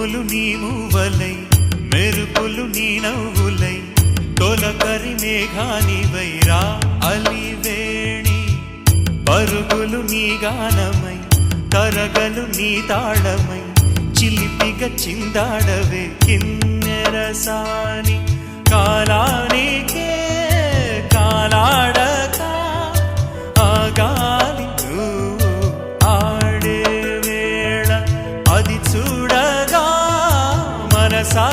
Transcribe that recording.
ఉరుములు నీ మూవలై మెరుపులు నీ నవ్వులై తొలకరి మేఘానివై రా అలివేణి పరుగులు నీ గానమై తరగలు నీ తాళమై చిలిపిగా చిందాడవే కిన్నెరసాని కాలానికే కాలాడక ఆగాలి నువ్వు ఆడే వేళ అది చూడగా మనసా